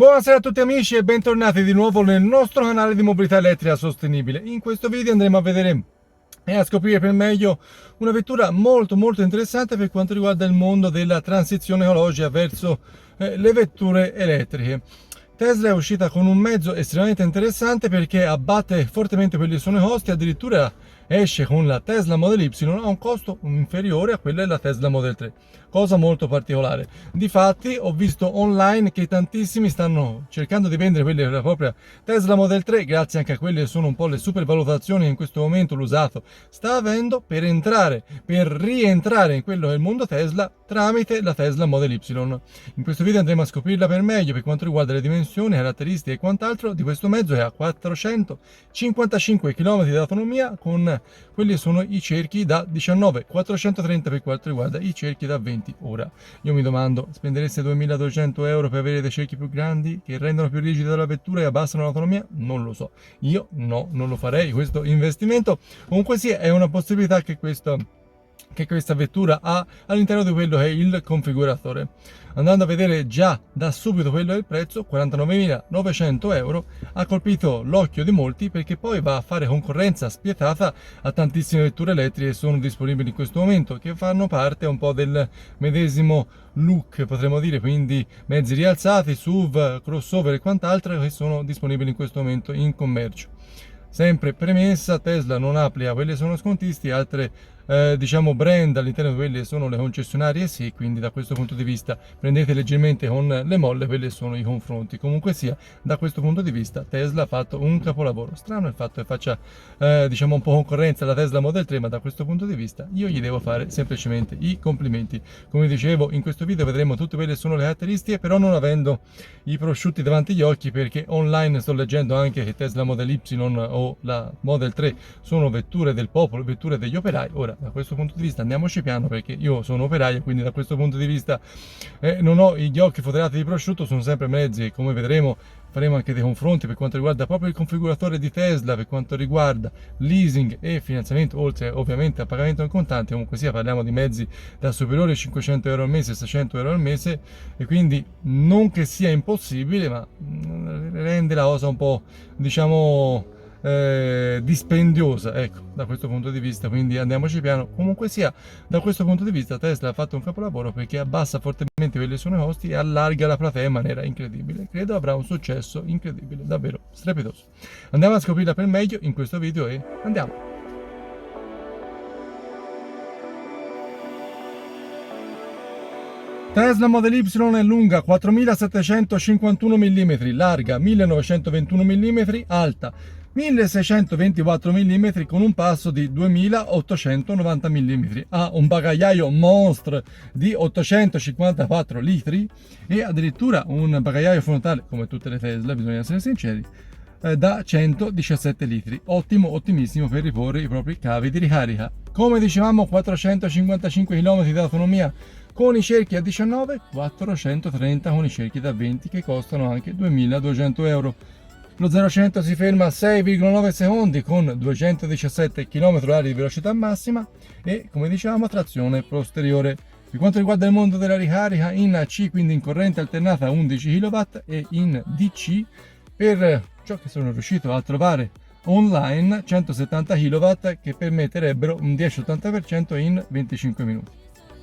Buonasera a tutti amici e bentornati di nuovo nel nostro canale di mobilità elettrica sostenibile. In questo video andremo a vedere e a scoprire per meglio una vettura molto interessante per quanto riguarda il mondo della transizione ecologica verso le vetture elettriche. Tesla è uscita con un mezzo estremamente interessante perché abbatte fortemente quelli che sono i costi, addirittura esce con la Tesla Model Y a un costo inferiore a quello della Tesla Model 3, cosa molto particolare. Difatti ho visto online che tantissimi stanno cercando di vendere quelle della propria Tesla Model 3, grazie anche a quelle che sono un po' le supervalutazioni che in questo momento l'usato sta avendo, per rientrare in quello che è il mondo Tesla tramite la Tesla Model Y. In questo video andremo a scoprirla per meglio per quanto riguarda le dimensioni, caratteristiche e quant'altro di questo mezzo che ha 455 km di autonomia con quelli sono i cerchi da 19, 430 per quanto riguarda i cerchi da 20. Ora io mi domando, spendereste 2200 euro per avere dei cerchi più grandi che rendono più rigida la vettura e abbassano l'autonomia? Non lo so, io no, non lo farei questo investimento. Comunque sì, è una possibilità che questa vettura ha all'interno di quello che è il configuratore. Andando a vedere già da subito quello è il prezzo, 49.900 euro, ha colpito l'occhio di molti perché poi va a fare concorrenza spietata a tantissime vetture elettriche che sono disponibili in questo momento, che fanno parte un po' del medesimo look, potremmo dire, quindi mezzi rialzati, SUV, crossover e quant'altro che sono disponibili in questo momento in commercio. Sempre premessa, Tesla non applica quelli che sono scontisti, altre diciamo brand all'interno di quelle sono le concessionarie sì, quindi da questo punto di vista prendete leggermente con le molle quelli sono i confronti. Comunque sia, da questo punto di vista Tesla ha fatto un capolavoro. Strano il fatto che faccia diciamo un po' concorrenza alla Tesla Model 3, ma da questo punto di vista io gli devo fare semplicemente i complimenti. Come dicevo, in questo video vedremo tutte quelle sono le caratteristiche, però non avendo i prosciutti davanti agli occhi, perché online sto leggendo anche che Tesla Model Y o la Model 3 sono vetture del popolo, vetture degli operai. Ora, da questo punto di vista andiamoci piano, perché io sono operaio, quindi da questo punto di vista non ho gli occhi foderati di prosciutto, sono sempre mezzi e come vedremo faremo anche dei confronti per quanto riguarda proprio il configuratore di Tesla, per quanto riguarda leasing e finanziamento, oltre ovviamente a pagamento in contanti. Comunque sia, parliamo di mezzi da superiori a 500 euro al mese, 600 euro al mese, e quindi non che sia impossibile, ma rende la cosa un po', diciamo, dispendiosa, ecco, da questo punto di vista. Quindi andiamoci piano. Comunque sia, da questo punto di vista Tesla ha fatto un capolavoro perché abbassa fortemente quelli sono i costi e allarga la platea in maniera incredibile. Credo avrà un successo incredibile, davvero strepitoso. Andiamo a scoprirla per meglio in questo video e andiamo. Tesla Model Y è lunga 4751 mm, larga 1921 mm, alta 1624 mm con un passo di 2890 mm. Ha un bagagliaio monstre di 854 litri e addirittura un bagagliaio frontale, come tutte le Tesla, bisogna essere sinceri, da 117 litri. Ottimo, ottimissimo per riporre i propri cavi di ricarica. Come dicevamo, 455 km di autonomia con i cerchi a 19, 430 con i cerchi da 20 che costano anche 2200 euro. Lo 0-100 si ferma a 6,9 secondi con 217 km/h di velocità massima e, come dicevamo, trazione posteriore. Per quanto riguarda il mondo della ricarica, in AC, quindi in corrente alternata 11 kW, e in DC, per ciò che sono riuscito a trovare online, 170 kW che permetterebbero un 10-80% in 25 minuti.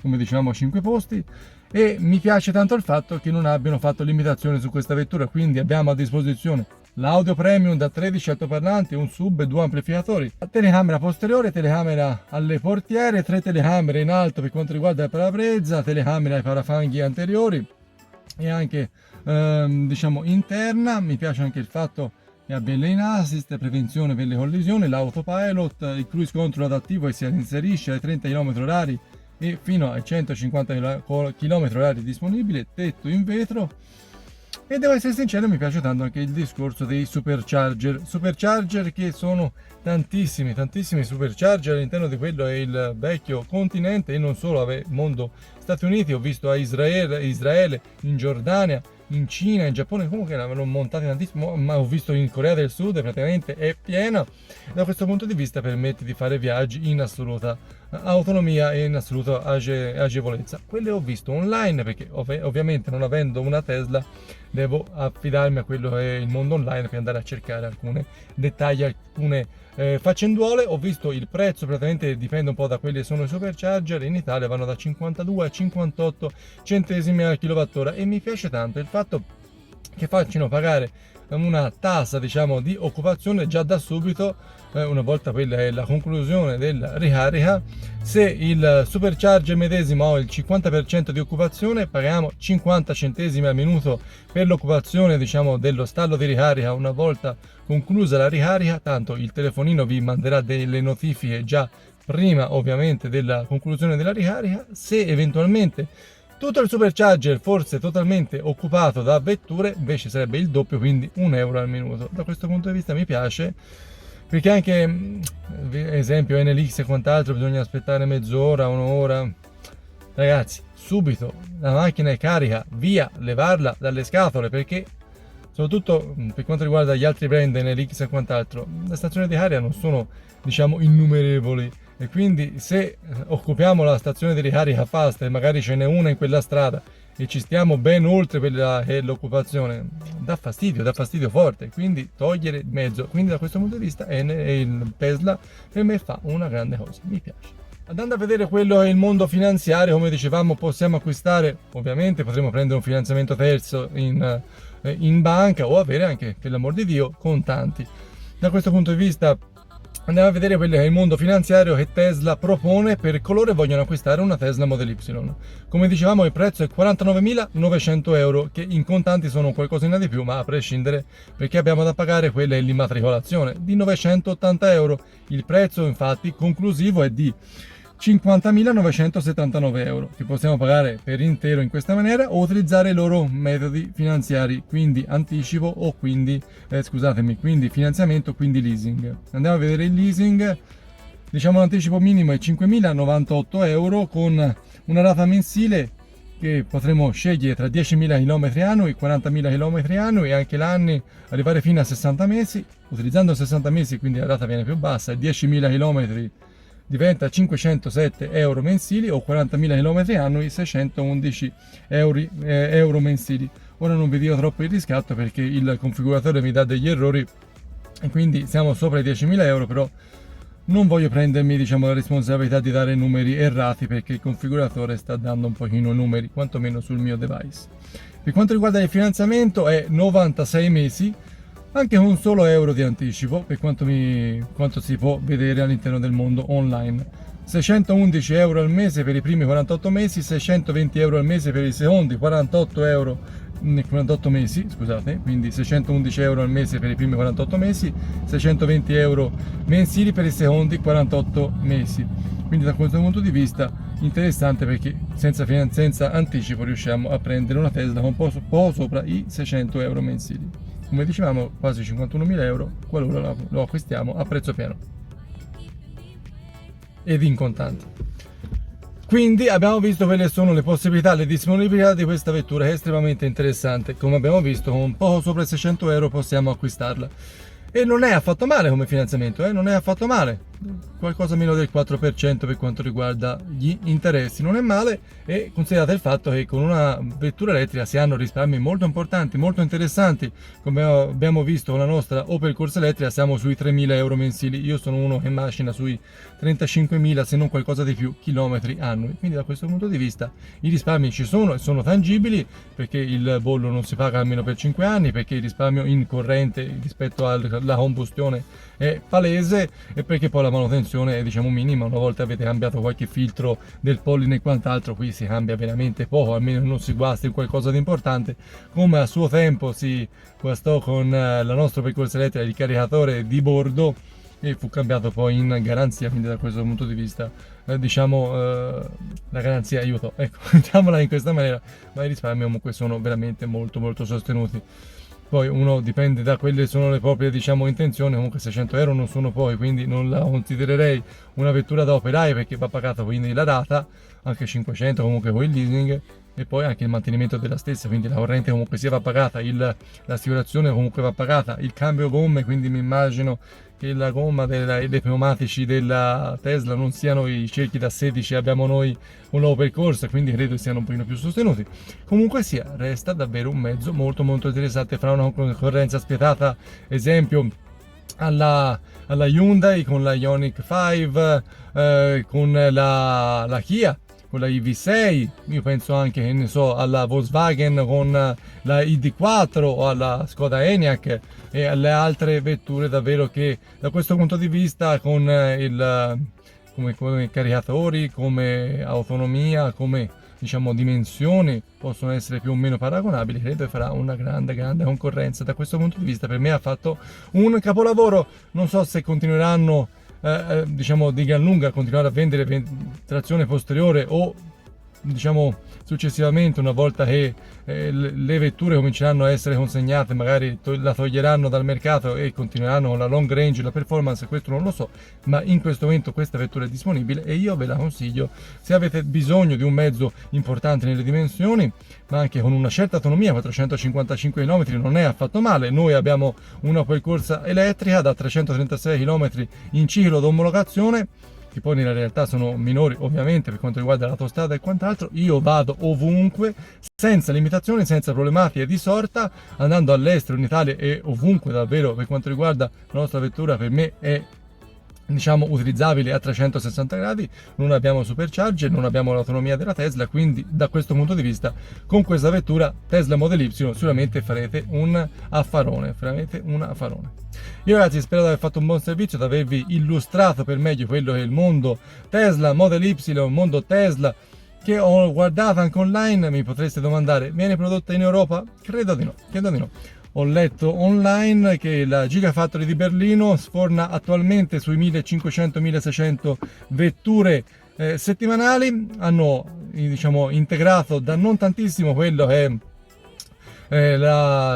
Come dicevamo, 5 posti, e mi piace tanto il fatto che non abbiano fatto limitazioni su questa vettura, quindi abbiamo a disposizione l'audio premium da 13 altoparlanti, un sub e 2 amplificatori, la telecamera posteriore, telecamera alle portiere, 3 telecamere in alto per quanto riguarda il parabrezza, telecamera ai parafanghi anteriori e anche diciamo interna. Mi piace anche il fatto che abbia il lane assist, prevenzione per le collisioni, l'autopilot, il cruise control adattivo che si inserisce ai 30 km/h e fino ai 150 km/h disponibile, tetto in vetro. E devo essere sincero, mi piace tanto anche il discorso dei supercharger che sono tantissimi supercharger all'interno di quello è il vecchio continente, e non solo, mondo Stati Uniti. Ho visto a Israele, in Giordania, in Cina, in Giappone, comunque ne avevano montati tantissimo, ma ho visto in Corea del Sud praticamente è piena. Da questo punto di vista permette di fare viaggi in assoluta autonomia e in assoluta agevolezza. Quelle ho visto online perché ovviamente non avendo una Tesla devo affidarmi a quello che è il mondo online per andare a cercare alcuni dettagli, alcune faccenduole. Ho visto il prezzo, praticamente dipende un po' da quelli che sono i supercharger, in Italia vanno da 52 a 58 centesimi al kilowattora e mi piace tanto il fatto che facciano pagare una tassa, diciamo, di occupazione già da subito, una volta quella è la conclusione della ricarica. Se il supercharger medesimo ha il 50% di occupazione, paghiamo 50 centesimi al minuto per l'occupazione, diciamo, dello stallo di ricarica una volta conclusa la ricarica, tanto il telefonino vi manderà delle notifiche già prima ovviamente della conclusione della ricarica. Se eventualmente tutto il supercharger forse totalmente occupato da vetture, invece sarebbe il doppio, quindi 1 euro al minuto. Da questo punto di vista mi piace, perché anche esempio NLX e quant'altro bisogna aspettare mezz'ora, un'ora. Ragazzi, subito la macchina è carica, via, levarla dalle scatole, perché soprattutto per quanto riguarda gli altri brand NLX e quant'altro, le stazioni di carica non sono, diciamo, innumerevoli, e quindi se occupiamo la stazione di ricarica fast e magari ce n'è una in quella strada e ci stiamo ben oltre quella che è l'occupazione, dà fastidio forte, quindi togliere il mezzo. Quindi da questo punto di vista il Tesla per me fa una grande cosa, mi piace. Andando a vedere quello che è il mondo finanziario, come dicevamo, possiamo acquistare, ovviamente potremo prendere un finanziamento terzo in banca o avere anche, per l'amor di Dio, contanti. Da questo punto di vista andiamo a vedere quello che è il mondo finanziario che Tesla propone per coloro che vogliono acquistare una Tesla Model Y. Come dicevamo, il prezzo è 49.900 euro, che in contanti sono qualcosina di più, ma a prescindere, perché abbiamo da pagare quella è l'immatricolazione di 980 euro. Il prezzo infatti conclusivo è di 50.979 euro, che possiamo pagare per intero in questa maniera o utilizzare i loro metodi finanziari, quindi anticipo o quindi finanziamento, quindi leasing. Andiamo a vedere il leasing. Diciamo l'anticipo minimo è 5.098 euro con una rata mensile che potremo scegliere tra 10.000 km annui, 40.000 km annui e anche l'anni, arrivare fino a 60 mesi. Utilizzando 60 mesi quindi la rata viene più bassa, e 10.000 km diventa 507 euro mensili o 40.000 km annui, 611 euro mensili. Ora non vi dico troppo il riscatto perché il configuratore mi dà degli errori e quindi siamo sopra i 10.000 euro, però non voglio prendermi, diciamo, la responsabilità di dare numeri errati perché il configuratore sta dando un pochino numeri, quantomeno sul mio device. Per quanto riguarda il finanziamento è 96 mesi, anche con un solo euro di anticipo, per quanto si può vedere all'interno del mondo online. 611 euro al mese per i primi 48 mesi, 620 euro al mese per i secondi 48 mesi, scusate, quindi 611 euro al mese per i primi 48 mesi, 620 euro mensili per i secondi 48 mesi. Quindi da questo punto di vista interessante, perché senza anticipo riusciamo a prendere una Tesla con un po' sopra i 600 euro mensili. Come dicevamo, quasi 51.000 euro qualora lo acquistiamo a prezzo pieno ed in contanti. Quindi abbiamo visto quelle sono le possibilità, le disponibilità di questa vettura, che è estremamente interessante. Come abbiamo visto, con poco sopra i 600 euro possiamo acquistarla e non è affatto male come finanziamento, non è affatto male, qualcosa meno del 4% per quanto riguarda gli interessi, non è male. E considerate il fatto che con una vettura elettrica si hanno risparmi molto importanti, molto interessanti. Come abbiamo visto con la nostra Opel Corsa elettrica siamo sui 3.000 euro mensili, io sono uno che macina sui 35.000 se non qualcosa di più chilometri annui, quindi da questo punto di vista i risparmi ci sono e sono tangibili, perché il bollo non si paga almeno per 5 anni, perché il risparmio in corrente rispetto alla combustione è palese e perché poi la manutenzione è, diciamo, minima. Una volta avete cambiato qualche filtro del polline e quant'altro, qui si cambia veramente poco, almeno non si guasta in qualcosa di importante, come a suo tempo si guastò con la nostra percorso elettrica il caricatore di bordo e fu cambiato poi in garanzia. Quindi da questo punto di vista la garanzia aiutò, ecco, diciamola in questa maniera, ma i risparmi comunque sono veramente molto sostenuti. Poi uno dipende da quelle sono le proprie, diciamo, intenzioni. Comunque 600 euro non sono pochi, quindi non la considererei una vettura da operai, perché va pagata quindi la rata, anche 500 comunque con il leasing, e poi anche il mantenimento della stessa, quindi la corrente comunque sia va pagata, l'assicurazione comunque va pagata, il cambio gomme, quindi mi immagino che la gomma dei pneumatici della Tesla non siano i cerchi da 16 che abbiamo noi un nuovo percorso, quindi credo siano un pochino più sostenuti. Comunque sia, resta davvero un mezzo molto molto interessante, fra una concorrenza spietata, esempio alla Hyundai con la Ioniq 5, con la Kia con la EV6, io penso anche, che ne so, alla Volkswagen con la ID4 o alla Skoda Enyaq e alle altre vetture davvero che da questo punto di vista con come caricatori, come autonomia, come diciamo dimensioni possono essere più o meno paragonabili. Credo che farà una grande concorrenza. Da questo punto di vista per me ha fatto un capolavoro. Non so se continueranno diciamo di gran lunga a continuare a vendere trazione posteriore o diciamo successivamente, una volta che le vetture cominceranno a essere consegnate, magari la toglieranno dal mercato e continueranno con la long range, la performance, questo non lo so, ma in questo momento questa vettura è disponibile e io ve la consiglio se avete bisogno di un mezzo importante nelle dimensioni, ma anche con una certa autonomia. 455 km non è affatto male. Noi abbiamo una percorsa elettrica da 336 km in ciclo d'omologazione, che poi nella realtà sono minori ovviamente per quanto riguarda l'autostrada e quant'altro. Io vado ovunque senza limitazioni, senza problematiche di sorta, andando all'estero, in Italia e ovunque davvero. Per quanto riguarda la nostra vettura, per me è diciamo utilizzabile a 360 gradi, non abbiamo supercharger, non abbiamo l'autonomia della Tesla, quindi da questo punto di vista con questa vettura Tesla Model Y sicuramente farete un affarone, veramente un affarone. Io ragazzi spero di aver fatto un buon servizio, di avervi illustrato per meglio quello che è il mondo Tesla Model Y, il mondo Tesla che ho guardato anche online. Mi potreste domandare, viene prodotta in Europa? Credo di no, credo di no. Ho letto online che la Gigafactory di Berlino sforna attualmente sui 1500-1600 vetture settimanali. Hanno diciamo integrato da non tantissimo quello che è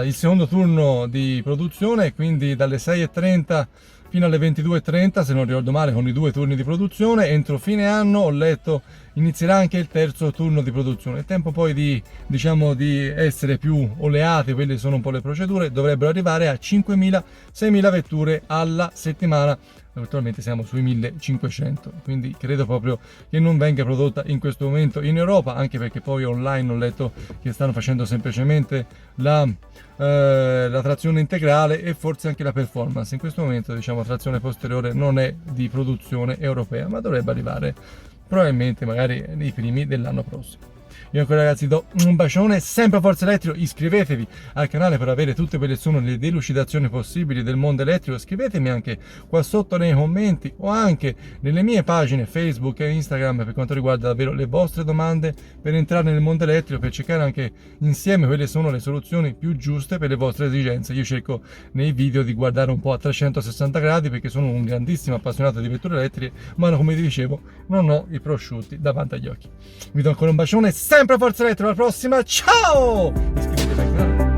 il secondo turno di produzione, quindi dalle 6:30 fino alle 22:30 se non ricordo male, con i 2 turni di produzione. Entro fine anno, ho letto, inizierà anche il terzo turno di produzione. È tempo poi di diciamo di essere più oleati, quelle sono un po' le procedure. Dovrebbero arrivare a 5.000-6.000 vetture alla settimana. Attualmente siamo sui 1500, quindi credo proprio che non venga prodotta in questo momento in Europa, anche perché poi online ho letto che stanno facendo semplicemente la trazione integrale e forse anche la performance. In questo momento diciamo trazione posteriore non è di produzione europea, ma dovrebbe arrivare probabilmente magari nei primi dell'anno prossimo. Io ancora ragazzi do un bacione, sempre Forza Elettrico, iscrivetevi al canale per avere tutte quelle sono le delucidazioni possibili del mondo elettrico. Scrivetemi anche qua sotto nei commenti o anche nelle mie pagine Facebook e Instagram per quanto riguarda davvero le vostre domande per entrare nel mondo elettrico, per cercare anche insieme quelle sono le soluzioni più giuste per le vostre esigenze. Io cerco nei video di guardare un po' a 360 gradi perché sono un grandissimo appassionato di vetture elettriche, ma come vi dicevo non ho i prosciutti davanti agli occhi. Vi do ancora un bacione, sempre Forza Elettrico, alla prossima, ciao! Iscrivetevi al canale.